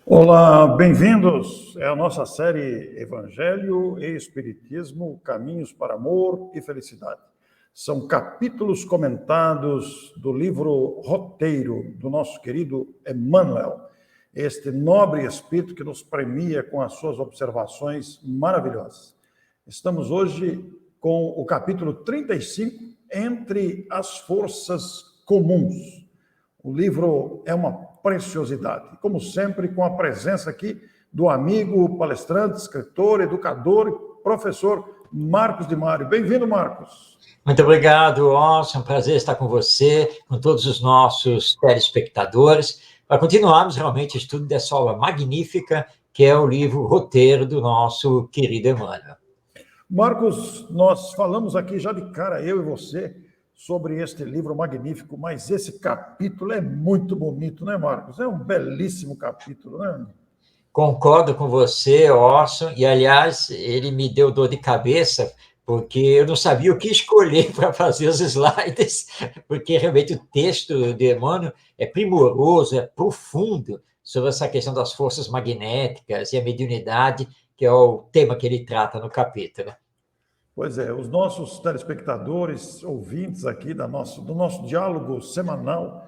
Olá, bem-vindos. É a nossa série Evangelho e Espiritismo, Caminhos para Amor e Felicidade. São capítulos comentados do livro Roteiro do nosso querido Emmanuel, este nobre espírito que nos premia com as suas observações maravilhosas. Estamos hoje com o capítulo 35, Entre as Forças Comuns. O livro é uma preciosidade, como sempre, com a presença aqui do amigo, palestrante, escritor, educador e professor Marcos de Mário. Bem-vindo, Marcos. Muito obrigado, Orson. É um prazer estar com você, com todos os nossos telespectadores, para continuarmos realmente o estudo dessa obra magnífica, que é o livro Roteiro do nosso querido Emmanuel. Marcos, nós falamos aqui já de cara, eu e você, sobre este livro magnífico, mas esse capítulo é muito bonito, né, Marcos? É um belíssimo capítulo, né? Concordo com você, Orson, e, aliás, ele me deu dor de cabeça, porque eu não sabia o que escolher para fazer os slides, porque realmente o texto de Emmanuel é primoroso, é profundo sobre essa questão das forças magnéticas e a mediunidade, que é o tema que ele trata no capítulo. Pois é, os nossos telespectadores, ouvintes aqui do nosso diálogo semanal,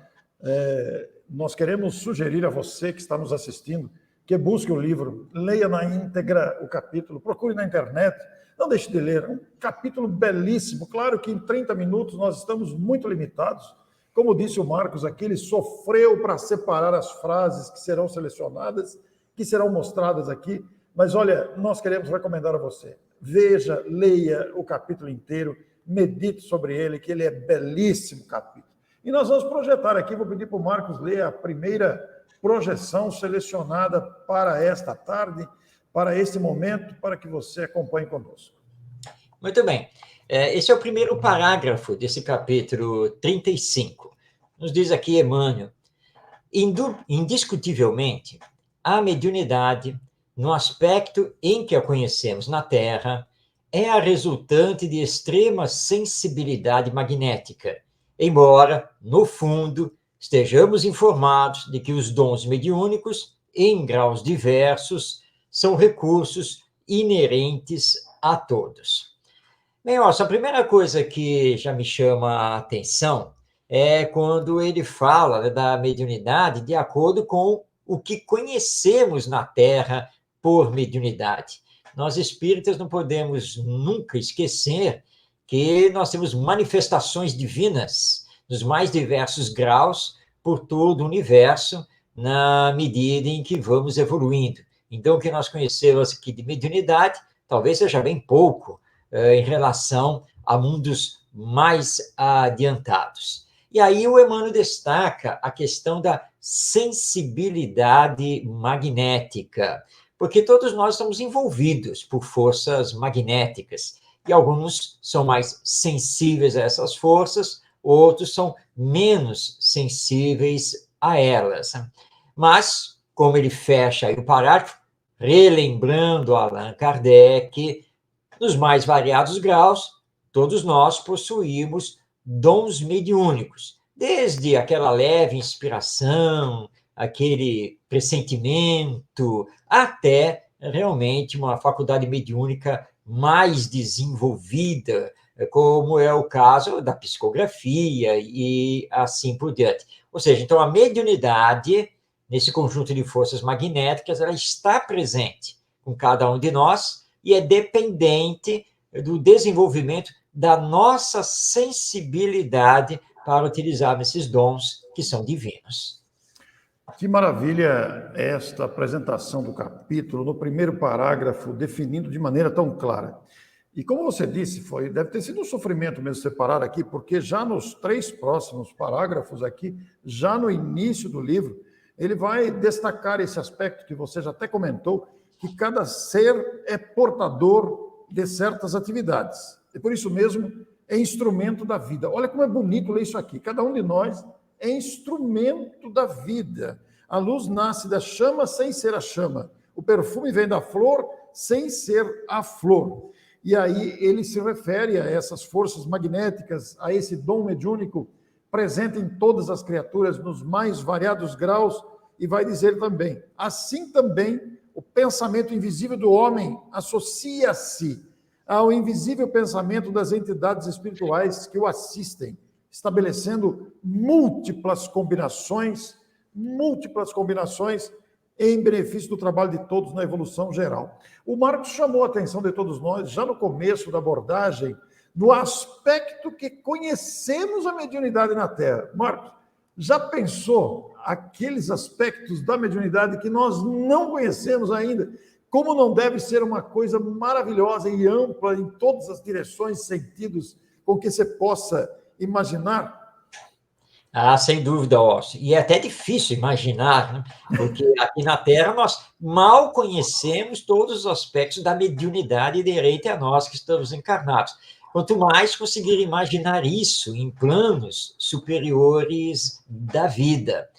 nós queremos sugerir a você que está nos assistindo que busque o livro, leia na íntegra o capítulo, procure na internet, não deixe de ler, é um capítulo belíssimo. Claro que em 30 minutos nós estamos muito limitados. Como disse o Marcos aqui, ele sofreu para separar as frases que serão selecionadas, que serão mostradas aqui, mas olha, nós queremos recomendar a você. Veja, leia o capítulo inteiro, medite sobre ele, que ele é belíssimo capítulo. E nós vamos projetar aqui, vou pedir para o Marcos ler a primeira projeção selecionada para esta tarde, para este momento, para que você acompanhe conosco. Muito bem. Esse é o primeiro parágrafo desse capítulo 35. Nos diz aqui Emmanuel: indiscutivelmente, a mediunidade, no aspecto em que a conhecemos na Terra, é a resultante de extrema sensibilidade magnética, embora, no fundo, estejamos informados de que os dons mediúnicos, em graus diversos, são recursos inerentes a todos. Bem, ó, a primeira coisa que já me chama a atenção é quando ele fala, né, da mediunidade de acordo com o que conhecemos na Terra por mediunidade. Nós espíritas não podemos nunca esquecer que nós temos manifestações divinas nos mais diversos graus por todo o universo, na medida em que vamos evoluindo. Então, o que nós conhecemos aqui de mediunidade talvez seja bem pouco em relação a mundos mais adiantados. E aí o Emmanuel destaca a questão da sensibilidade magnética, porque todos nós estamos envolvidos por forças magnéticas, e alguns são mais sensíveis a essas forças, outros são menos sensíveis a elas. Mas, como ele fecha aí o parágrafo, relembrando Allan Kardec, nos mais variados graus, todos nós possuímos dons mediúnicos, desde aquela leve inspiração, aquele pressentimento, até realmente uma faculdade mediúnica mais desenvolvida, como é o caso da psicografia e assim por diante. Ou seja, então a mediunidade, nesse conjunto de forças magnéticas, ela está presente com cada um de nós e é dependente do desenvolvimento da nossa sensibilidade para utilizar esses dons que são divinos. Que maravilha esta apresentação do capítulo, no primeiro parágrafo, definindo de maneira tão clara. E como você disse, deve ter sido um sofrimento mesmo separar aqui, porque já nos 3 próximos parágrafos aqui, já no início do livro, ele vai destacar esse aspecto que você já até comentou, que cada ser é portador de certas atividades. E por isso mesmo é instrumento da vida. Olha como é bonito ler isso aqui. Cada um de nós é instrumento da vida. A luz nasce da chama sem ser a chama. O perfume vem da flor sem ser a flor. E aí ele se refere a essas forças magnéticas, a esse dom mediúnico presente em todas as criaturas, nos mais variados graus, e vai dizer também: assim também o pensamento invisível do homem associa-se ao invisível pensamento das entidades espirituais que o assistem, estabelecendo múltiplas combinações em benefício do trabalho de todos na evolução geral. O Marcos chamou a atenção de todos nós, já no começo da abordagem, no aspecto que conhecemos a mediunidade na Terra. Marcos, já pensou aqueles aspectos da mediunidade que nós não conhecemos ainda? Como não deve ser uma coisa maravilhosa e ampla em todas as direções e sentidos com que você possa imaginar? Ah, sem dúvida, Ócio. E é até difícil imaginar, né? Porque aqui na Terra nós mal conhecemos todos os aspectos da mediunidade inerente a nós que estamos encarnados. Quanto mais conseguir imaginar isso em planos superiores da vida.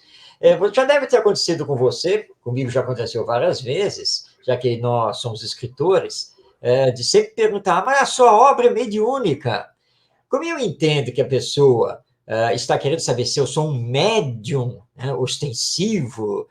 Já deve ter acontecido com você, comigo já aconteceu várias vezes, já que nós somos escritores, de sempre perguntar, mas a sua obra é mediúnica. Como eu entendo que a pessoa está querendo saber se eu sou um médium, né, ostensivo,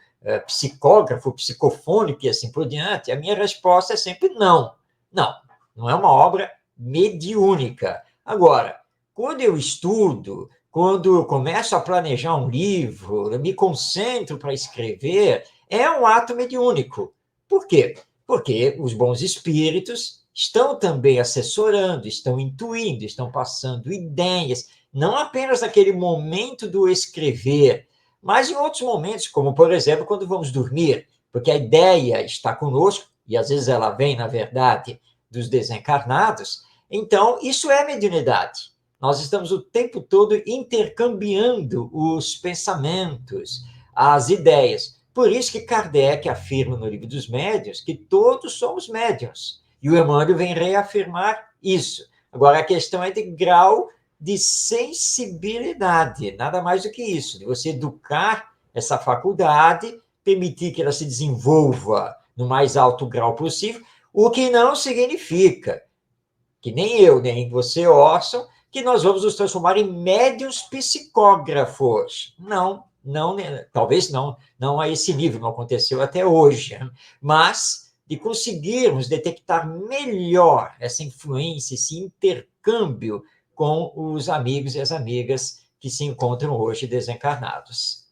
psicógrafo, psicofônico e assim por diante, a minha resposta é sempre não. Não, não é uma obra mediúnica. Agora, quando eu estudo, quando eu começo a planejar um livro, eu me concentro para escrever, é um ato mediúnico. Por quê? Porque os bons espíritos estão também assessorando, estão intuindo, estão passando ideias, não apenas naquele momento do escrever, mas em outros momentos, como, por exemplo, quando vamos dormir, porque a ideia está conosco, e às vezes ela vem, na verdade, dos desencarnados. Então, isso é mediunidade. Nós estamos o tempo todo intercambiando os pensamentos, as ideias. Por isso que Kardec afirma no Livro dos Médiuns que todos somos médiuns. E o Emmanuel vem reafirmar isso. Agora, a questão é de grau de sensibilidade, nada mais do que isso, de você educar essa faculdade, permitir que ela se desenvolva no mais alto grau possível, o que não significa que nem eu, nem você, Orson, que nós vamos nos transformar em médiuns psicógrafos. Não, não, talvez não a esse nível, não aconteceu até hoje, mas de conseguirmos detectar melhor essa influência, esse intercâmbio com os amigos e as amigas que se encontram hoje desencarnados.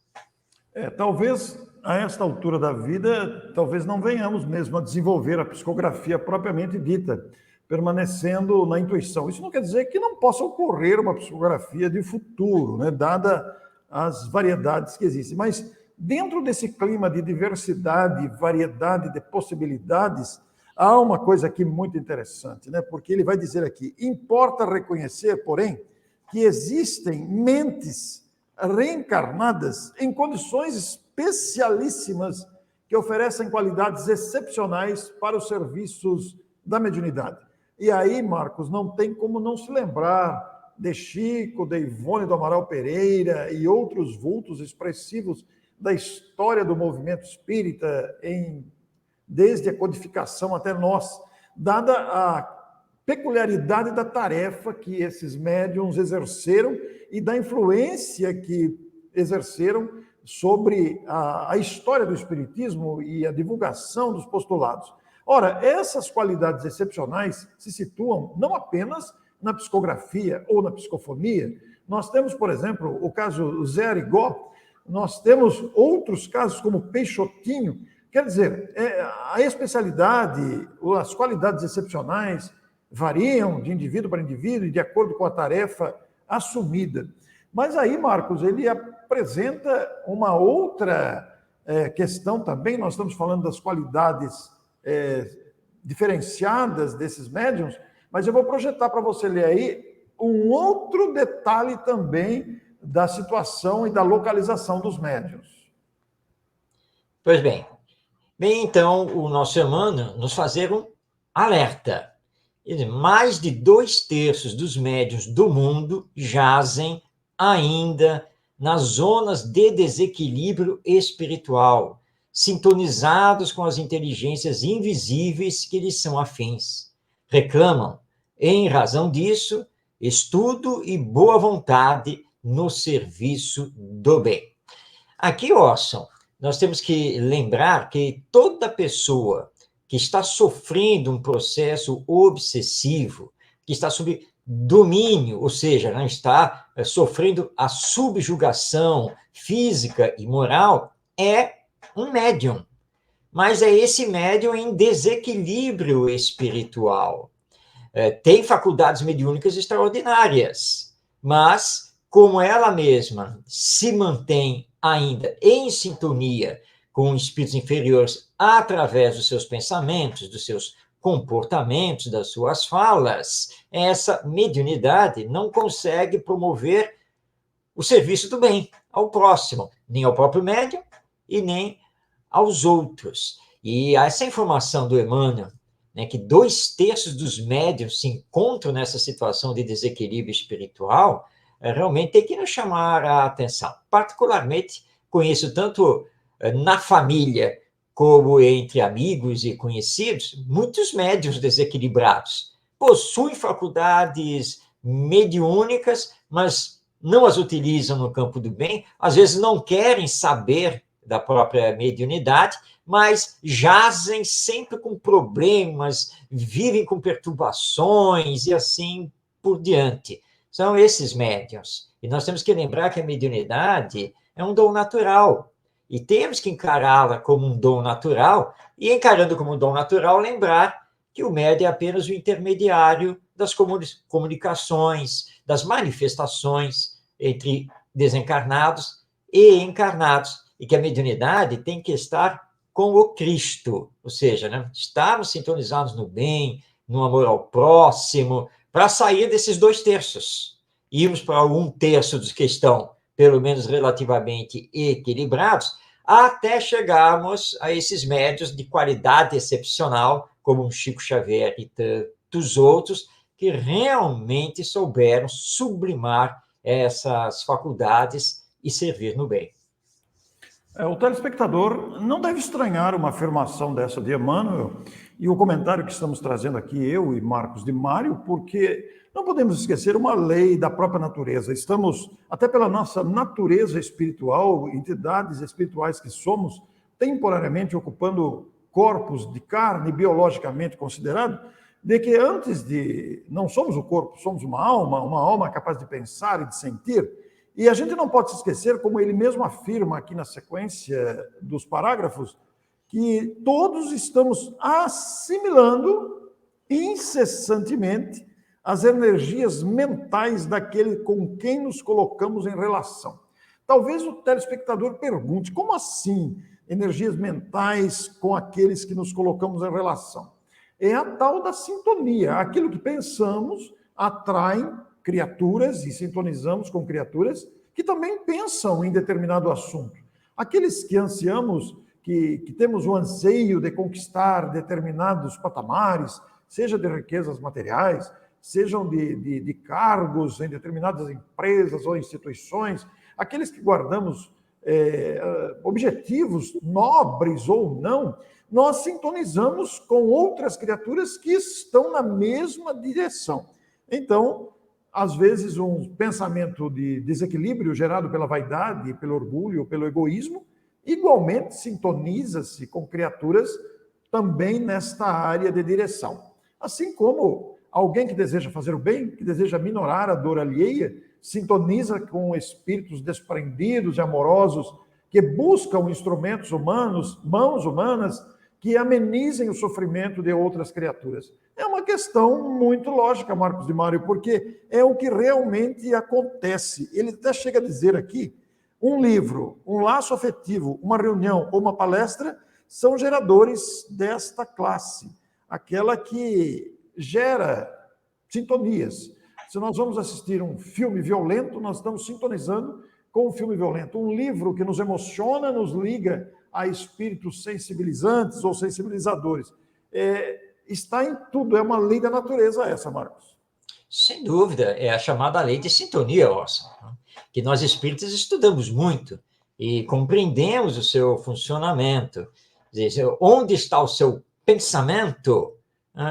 Talvez a esta altura da vida, talvez não venhamos mesmo a desenvolver a psicografia propriamente dita, permanecendo na intuição. Isso não quer dizer que não possa ocorrer uma psicografia de futuro, né, dada as variedades que existem. Mas dentro desse clima de diversidade, variedade de possibilidades, há uma coisa aqui muito interessante, né? Porque ele vai dizer aqui: importa reconhecer, porém, que existem mentes reencarnadas em condições especialíssimas que oferecem qualidades excepcionais para os serviços da mediunidade. E aí, Marcos, não tem como não se lembrar de Chico, de Ivone do Amaral Pereira e outros vultos expressivos da história do movimento espírita, desde a codificação até nós, dada a peculiaridade da tarefa que esses médiuns exerceram e da influência que exerceram sobre a história do espiritismo e a divulgação dos postulados. Ora, essas qualidades excepcionais se situam não apenas na psicografia ou na psicofonia. Nós temos, por exemplo, o caso Zé Arigó, nós temos outros casos como Peixotinho. Quer dizer, a especialidade, as qualidades excepcionais variam de indivíduo para indivíduo e de acordo com a tarefa assumida. Mas aí, Marcos, ele apresenta uma outra questão também. Nós estamos falando das qualidades diferenciadas desses médiuns, mas eu vou projetar para você ler aí um outro detalhe também da situação e da localização dos médiuns. Pois bem, então o nosso Emmanuel nos fazer um alerta. Mais de 2/3 dos médiuns do mundo jazem ainda nas zonas de desequilíbrio espiritual, sintonizados com as inteligências invisíveis que lhes são afins. Reclamam, em razão disso, estudo e boa vontade no serviço do bem. Aqui, Orson, nós temos que lembrar que toda pessoa que está sofrendo um processo obsessivo, que está sob domínio, ou seja, não está sofrendo a subjugação física e moral, é um médium. Mas é esse médium em desequilíbrio espiritual. Tem faculdades mediúnicas extraordinárias, mas como ela mesma se mantém ainda em sintonia com espíritos inferiores através dos seus pensamentos, dos seus comportamentos, das suas falas, essa mediunidade não consegue promover o serviço do bem ao próximo, nem ao próprio médium e nem aos outros. E essa informação do Emmanuel, né, que 2/3 dos médiuns se encontram nessa situação de desequilíbrio espiritual, realmente tem que nos chamar a atenção. Particularmente, conheço tanto na família como entre amigos e conhecidos, muitos médiuns desequilibrados. Possuem faculdades mediúnicas, mas não as utilizam no campo do bem, às vezes não querem saber da própria mediunidade, mas jazem sempre com problemas, vivem com perturbações e assim por diante. São esses médiuns. E nós temos que lembrar que a mediunidade é um dom natural. E temos que encará-la como um dom natural, e encarando como um dom natural, lembrar que o médium é apenas o intermediário das comunicações, das manifestações entre desencarnados e encarnados, e que a mediunidade tem que estar com o Cristo, ou seja, né, estarmos sintonizados no bem, no amor ao próximo, para sair desses 2/3, irmos para 1/3 dos que estão, pelo menos relativamente equilibrados, até chegarmos a esses médiuns de qualidade excepcional, como um Chico Xavier e tantos outros, que realmente souberam sublimar essas faculdades e servir no bem. O telespectador não deve estranhar uma afirmação dessa de Emmanuel e o comentário que estamos trazendo aqui, eu e Marcos de Mário, porque não podemos esquecer uma lei da própria natureza. Estamos, até pela nossa natureza espiritual, entidades espirituais que somos, temporariamente ocupando corpos de carne, biologicamente considerado, de que antes de... não somos o corpo, somos uma alma capaz de pensar e de sentir. E a gente não pode se esquecer, como ele mesmo afirma aqui na sequência dos parágrafos, que todos estamos assimilando incessantemente as energias mentais daquele com quem nos colocamos em relação. Talvez o telespectador pergunte, como assim energias mentais com aqueles que nos colocamos em relação? É a tal da sintonia. Aquilo que pensamos atrai criaturas, e sintonizamos com criaturas que também pensam em determinado assunto. Aqueles que ansiamos, que temos o anseio de conquistar determinados patamares, seja de riquezas materiais, sejam de cargos em determinadas empresas ou instituições, aqueles que guardamos objetivos nobres ou não, nós sintonizamos com outras criaturas que estão na mesma direção. Então, às vezes, um pensamento de desequilíbrio gerado pela vaidade, pelo orgulho, pelo egoísmo, igualmente sintoniza-se com criaturas também nesta área de direção. Assim como alguém que deseja fazer o bem, que deseja minorar a dor alheia, sintoniza com espíritos desprendidos e amorosos que buscam instrumentos humanos, mãos humanas, que amenizem o sofrimento de outras criaturas. É uma questão muito lógica, Marcos de Mário, porque é o que realmente acontece. Ele até chega a dizer aqui, um livro, um laço afetivo, uma reunião ou uma palestra são geradores desta classe, aquela que gera sintonias. Se nós vamos assistir um filme violento, nós estamos sintonizando com um filme violento. Um livro que nos emociona, nos liga a espíritos sensibilizantes ou sensibilizadores. Está em tudo, é uma lei da natureza essa, Marcos. Sem dúvida, é a chamada lei de sintonia, Orson, que nós espíritas estudamos muito e compreendemos o seu funcionamento. Quer dizer, onde está o seu pensamento,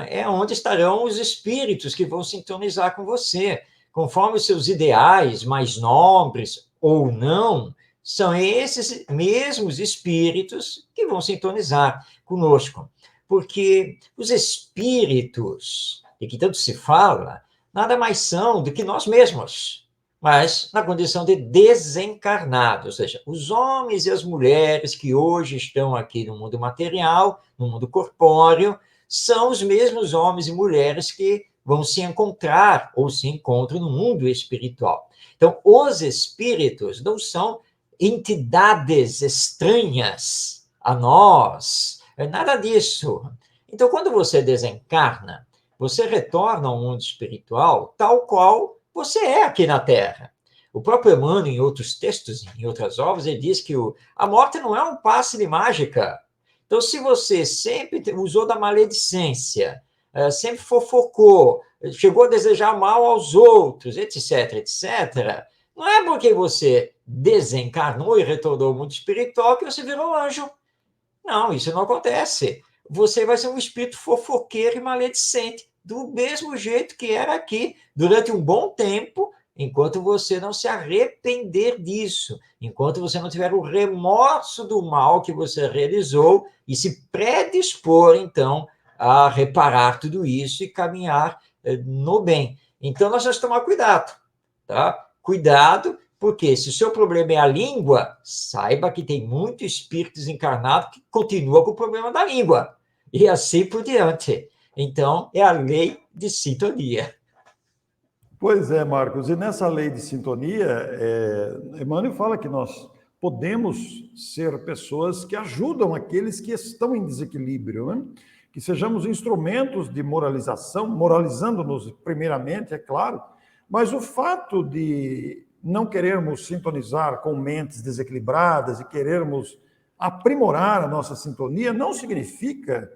é onde estarão os espíritos que vão sintonizar com você. Conforme os seus ideais mais nobres ou não, são esses mesmos espíritos que vão sintonizar conosco. Porque os espíritos, de que tanto se fala, nada mais são do que nós mesmos, mas na condição de desencarnados, ou seja, os homens e as mulheres que hoje estão aqui no mundo material, no mundo corpóreo, são os mesmos homens e mulheres que vão se encontrar ou se encontram no mundo espiritual. Então, os espíritos não são entidades estranhas a nós, nada disso. Então, quando você desencarna, você retorna ao mundo espiritual tal qual você é aqui na Terra. O próprio Emmanuel, em outros textos, em outras obras, ele diz que a morte não é um passe de mágica. Então, se você sempre usou da maledicência, sempre fofocou, chegou a desejar mal aos outros, etc., etc., não é porque você desencarnou e retornou ao mundo espiritual que você virou anjo. Não, isso não acontece. Você vai ser um espírito fofoqueiro e maledicente, do mesmo jeito que era aqui, durante um bom tempo, enquanto você não se arrepender disso, enquanto você não tiver o remorso do mal que você realizou e se predispor, então, a reparar tudo isso e caminhar no bem. Então, nós temos que tomar cuidado, tá? Cuidado, porque se o seu problema é a língua, saiba que tem muito espírito desencarnado que continua com o problema da língua. E assim por diante. Então, é a lei de sintonia. Pois é, Marcos, e nessa lei de sintonia, Emmanuel fala que nós podemos ser pessoas que ajudam aqueles que estão em desequilíbrio, né? Que sejamos instrumentos de moralização, moralizando-nos primeiramente, é claro, mas o fato de não querermos sintonizar com mentes desequilibradas e querermos aprimorar a nossa sintonia não significa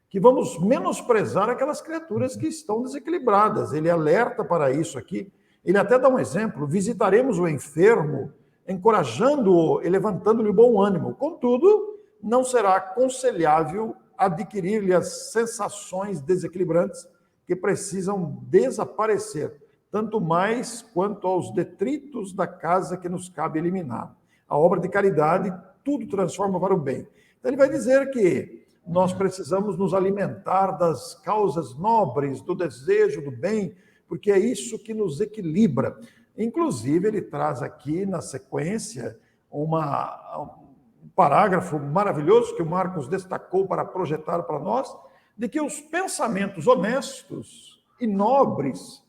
que vamos menosprezar aquelas criaturas que estão desequilibradas. Ele alerta para isso aqui. Ele até dá um exemplo: visitaremos o enfermo, encorajando-o e levantando-lhe o bom ânimo. Contudo, não será aconselhável adquirir-lhe as sensações desequilibrantes que precisam desaparecer, tanto mais quanto aos detritos da casa que nos cabe eliminar. A obra de caridade tudo transforma para o bem. Então ele vai dizer que nós precisamos nos alimentar das causas nobres, do desejo do bem, porque é isso que nos equilibra. Inclusive, ele traz aqui, na sequência, um parágrafo maravilhoso que o Marcos destacou para projetar para nós, de que os pensamentos honestos e nobres,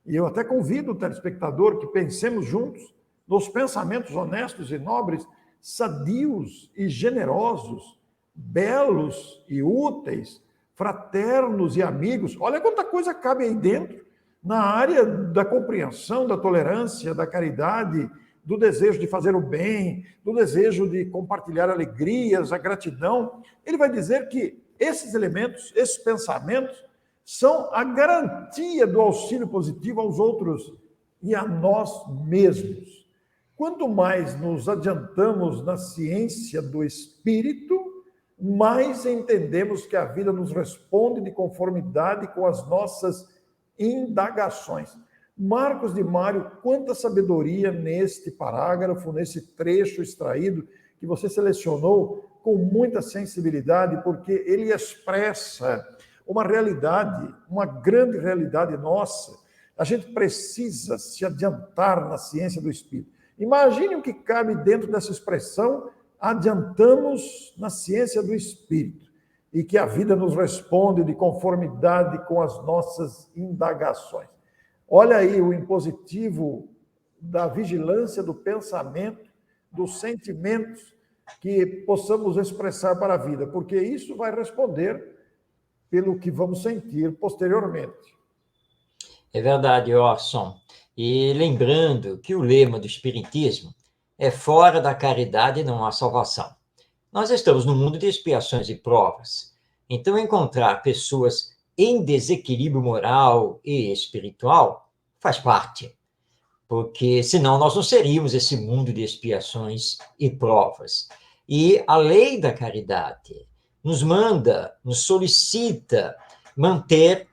e eu até convido o telespectador que pensemos juntos nos pensamentos honestos e nobres, sadios e generosos, belos e úteis, fraternos e amigos. Olha quanta coisa cabe aí dentro, na área da compreensão, da tolerância, da caridade, do desejo de fazer o bem, do desejo de compartilhar alegrias, a gratidão. Ele vai dizer que esses elementos, esses pensamentos, são a garantia do auxílio positivo aos outros e a nós mesmos. Quanto mais nos adiantamos na ciência do espírito, mais entendemos que a vida nos responde de conformidade com as nossas indagações. Marcos de Mário, quanta sabedoria neste parágrafo, nesse trecho extraído, que você selecionou com muita sensibilidade, porque ele expressa uma realidade, uma grande realidade nossa. A gente precisa se adiantar na ciência do espírito. Imagine o que cabe dentro dessa expressão: adiantamos na ciência do espírito, e que a vida nos responde de conformidade com as nossas indagações. Olha aí o impositivo da vigilância do pensamento, dos sentimentos que possamos expressar para a vida, porque isso vai responder pelo que vamos sentir posteriormente. É verdade, Orson. E lembrando que o lema do Espiritismo é: fora da caridade não há salvação. Nós estamos num mundo de expiações e provas. Então, encontrar pessoas em desequilíbrio moral e espiritual faz parte, porque senão nós não seríamos esse mundo de expiações e provas. E a lei da caridade nos manda, nos solicita manter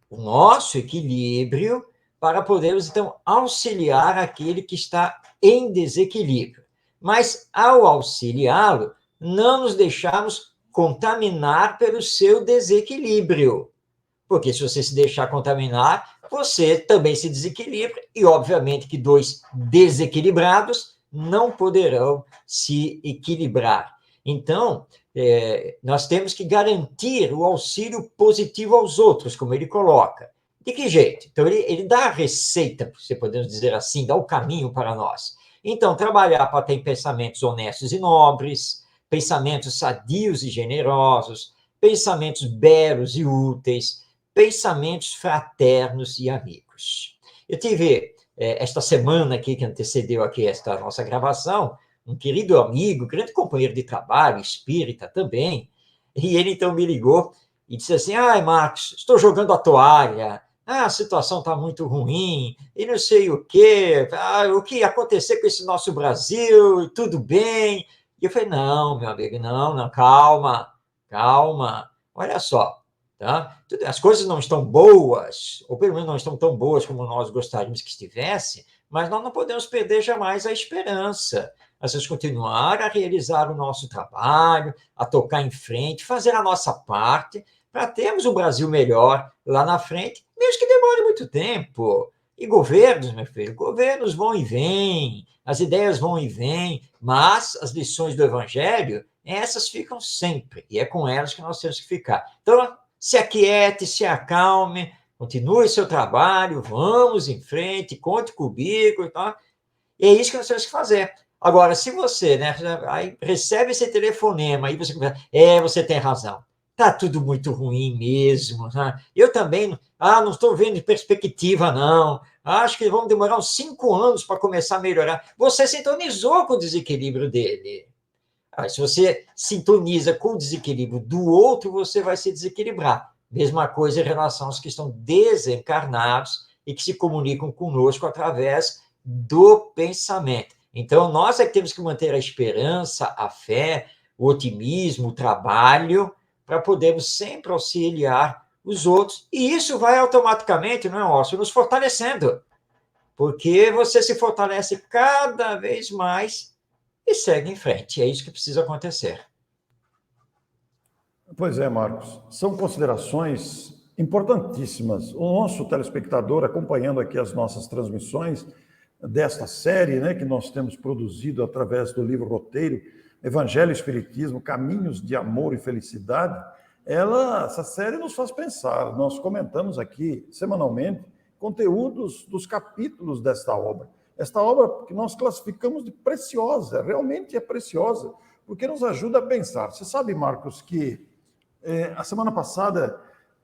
o nosso equilíbrio para podermos, então, auxiliar aquele que está em desequilíbrio. mas ao auxiliá-lo, não nos deixarmos contaminar pelo seu desequilíbrio. Porque se você se deixar contaminar, você também se desequilibra, e obviamente que dois desequilibrados não poderão se equilibrar. Então, nós temos que garantir o auxílio positivo aos outros, como ele coloca. De que jeito? Então, ele dá a receita, se podemos dizer assim, dá o caminho para nós. Então, trabalhar para ter pensamentos honestos e nobres, pensamentos sadios e generosos, pensamentos belos e úteis, pensamentos fraternos e amigos. Eu tive, esta semana aqui, que antecedeu aqui esta nossa gravação, um querido amigo, grande companheiro de trabalho, espírita também, e ele então me ligou e disse assim, Marcos, estou jogando a toalha, a situação está muito ruim, e não sei o quê, o que ia acontecer com esse nosso Brasil, tudo bem. E eu falei, não, meu amigo, não, calma, olha só, tá? As coisas não estão boas, ou pelo menos não estão tão boas como nós gostaríamos que estivesse, mas nós não podemos perder jamais a esperança. Nós vamos continuar a realizar o nosso trabalho, a tocar em frente, fazer a nossa parte, para termos um Brasil melhor lá na frente, mesmo que demore muito tempo. E governos, meu filho, governos vão e vêm, as ideias vão e vêm, mas as lições do Evangelho, essas ficam sempre, e é com elas que nós temos que ficar. Então, se aquiete, se acalme, continue seu trabalho, vamos em frente, conte comigo, tá? E é isso que nós temos que fazer. Agora, se você, né, aí recebe esse telefonema, aí você começa, você tem razão, tá tudo muito ruim mesmo, né? Eu também, não estou vendo perspectiva, não, acho que vão demorar uns 5 anos para começar a melhorar. Você sintonizou com o desequilíbrio dele. Se você sintoniza com o desequilíbrio do outro, você vai se desequilibrar. Mesma coisa em relação aos que estão desencarnados e que se comunicam conosco através do pensamento. Então, nós é que temos que manter a esperança, a fé, o otimismo, o trabalho, para podermos sempre auxiliar os outros. E isso vai automaticamente, não é, Ócio, nos fortalecendo. Porque você se fortalece cada vez mais e segue em frente. É isso que precisa acontecer. Pois é, Marcos. São considerações importantíssimas. O nosso telespectador, acompanhando aqui as nossas transmissões desta série, né, que nós temos produzido através do livro Roteiro, Evangelho e Espiritismo, Caminhos de Amor e Felicidade, essa série nos faz pensar. Nós comentamos aqui semanalmente conteúdos dos capítulos desta obra. Esta obra que nós classificamos de preciosa, realmente é preciosa, porque nos ajuda a pensar. Você sabe, Marcos, que a semana passada,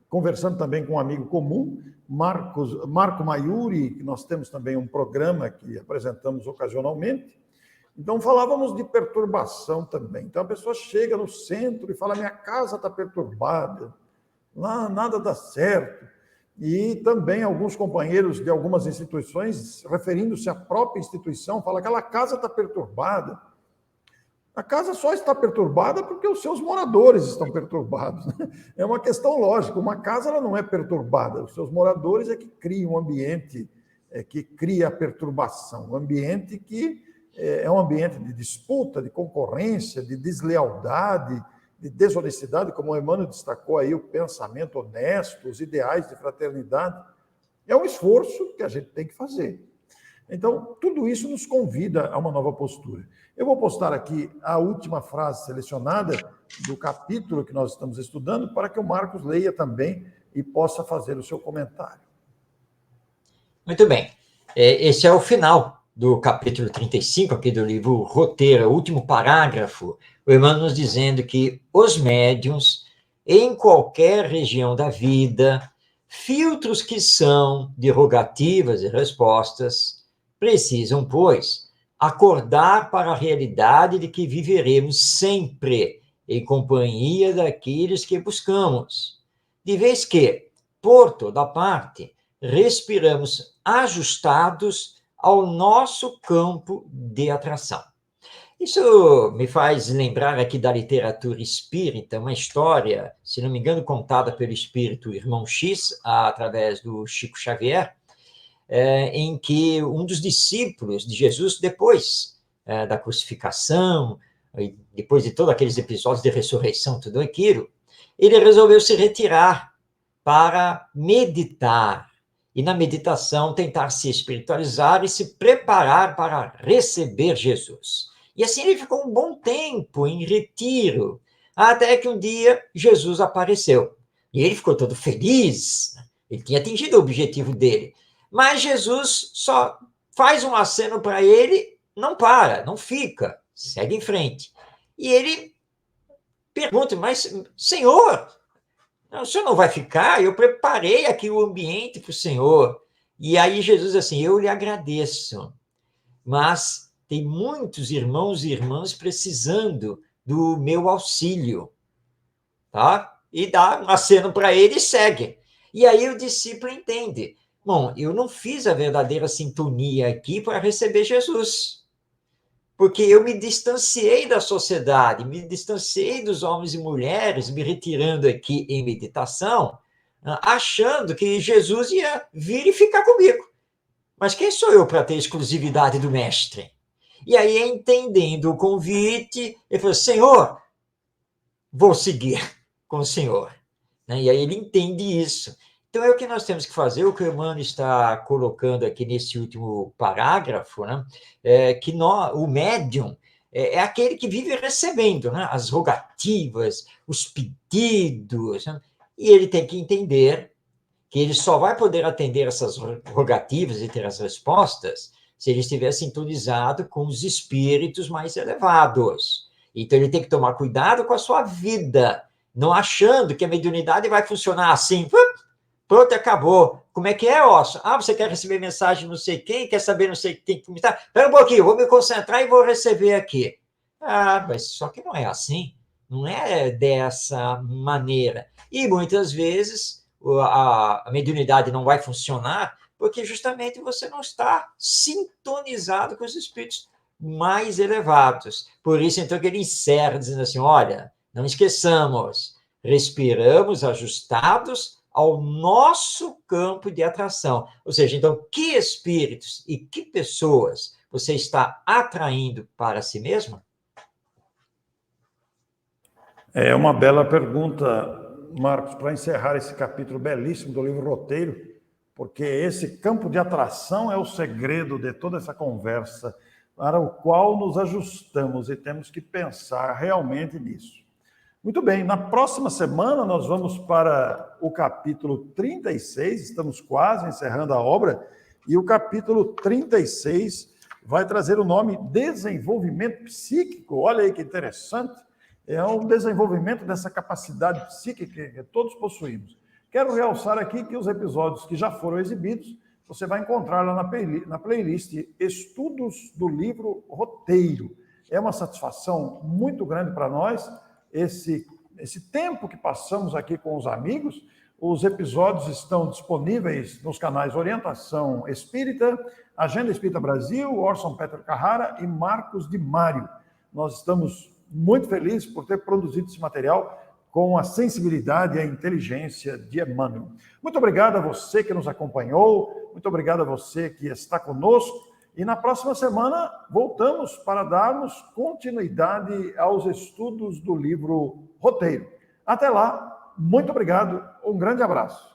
conversando também com um amigo comum, Marco Maiuri, que nós temos também um programa que apresentamos ocasionalmente, então falávamos de perturbação também. Então a pessoa chega no centro e fala, minha casa está perturbada, lá nada dá certo. E também alguns companheiros de algumas instituições, referindo-se à própria instituição, falam que aquela casa está perturbada. A casa só está perturbada porque os seus moradores estão perturbados. É uma questão lógica. Uma casa ela não é perturbada. Os seus moradores é que criam um ambiente que cria a perturbação. Um ambiente que é um ambiente de disputa, de concorrência, de deslealdade, de desonestidade, como o Emmanuel destacou aí, o pensamento honesto, os ideais de fraternidade. É um esforço que a gente tem que fazer. Então, tudo isso nos convida a uma nova postura. Eu vou postar aqui a última frase selecionada do capítulo que nós estamos estudando, para que o Marcos leia também e possa fazer o seu comentário. Muito bem. Esse é o final do capítulo 35 aqui do livro Roteiro, o último parágrafo, o Emmanuel nos dizendo que os médiuns, em qualquer região da vida, filtros que são de rogativas e respostas, precisam, pois, acordar para a realidade de que viveremos sempre em companhia daqueles que buscamos, de vez que, por toda parte, respiramos ajustados ao nosso campo de atração. Isso me faz lembrar aqui da literatura espírita, uma história, se não me engano, contada pelo espírito Irmão X, através do Chico Xavier, em que um dos discípulos de Jesus, depois da crucificação, e depois de todos aqueles episódios de ressurreição, tudo aquilo, ele resolveu se retirar para meditar. E na meditação tentar se espiritualizar e se preparar para receber Jesus. E assim ele ficou um bom tempo em retiro, até que um dia Jesus apareceu. E ele ficou todo feliz, ele tinha atingido o objetivo dele. Mas Jesus só faz um aceno para ele, não para, não fica, segue em frente. E ele pergunta, mas, Senhor, o senhor não vai ficar? Eu preparei aqui o ambiente para o senhor. E aí Jesus diz assim, eu lhe agradeço, mas tem muitos irmãos e irmãs precisando do meu auxílio, tá? E dá um aceno para ele e segue. E aí o discípulo entende, bom, eu não fiz a verdadeira sintonia aqui para receber Jesus, porque eu me distanciei da sociedade, me distanciei dos homens e mulheres, me retirando aqui em meditação, achando que Jesus ia vir e ficar comigo. Mas quem sou eu para ter exclusividade do mestre? E aí, entendendo o convite, ele falou, Senhor, vou seguir com o Senhor. E aí ele entende isso. Então, é o que nós temos que fazer, o que o Emmanuel está colocando aqui nesse último parágrafo, né? Que o médium é aquele que vive recebendo, né? As rogativas, os pedidos, né? E ele tem que entender que ele só vai poder atender essas rogativas e ter as respostas se ele estiver sintonizado com os espíritos mais elevados. Então, ele tem que tomar cuidado com a sua vida, não achando que a mediunidade vai funcionar assim, pronto, acabou. Como é que é, Osso? Você quer receber mensagem não sei quem, quer saber não sei quem, como está? Espera um pouquinho, vou me concentrar e vou receber aqui. Mas só que não é assim, não é dessa maneira. E muitas vezes a mediunidade não vai funcionar porque justamente você não está sintonizado com os espíritos mais elevados. Por isso, então, que ele encerra dizendo assim, olha, não esqueçamos, respiramos ajustados ao nosso campo de atração. Ou seja, então, que espíritos e que pessoas você está atraindo para si mesmo? É uma bela pergunta, Marcos, para encerrar esse capítulo belíssimo do livro Roteiro, porque esse campo de atração é o segredo de toda essa conversa, para o qual nos ajustamos e temos que pensar realmente nisso. Muito bem, na próxima semana nós vamos para o capítulo 36, estamos quase encerrando a obra, e o capítulo 36 vai trazer o nome Desenvolvimento Psíquico. Olha aí que interessante. É um desenvolvimento dessa capacidade psíquica que todos possuímos. Quero realçar aqui que os episódios que já foram exibidos, você vai encontrar lá na playlist Estudos do Livro Roteiro. É uma satisfação muito grande para nós, esse tempo que passamos aqui com os amigos. Os episódios estão disponíveis nos canais Orientação Espírita, Agenda Espírita Brasil, Orson Peter Carrara e Marcos de Mário. Nós estamos muito felizes por ter produzido esse material com a sensibilidade e a inteligência de Emmanuel. Muito obrigado a você que nos acompanhou, muito obrigado a você que está conosco, e na próxima semana voltamos para darmos continuidade aos estudos do livro Roteiro. Até lá, muito obrigado, um grande abraço.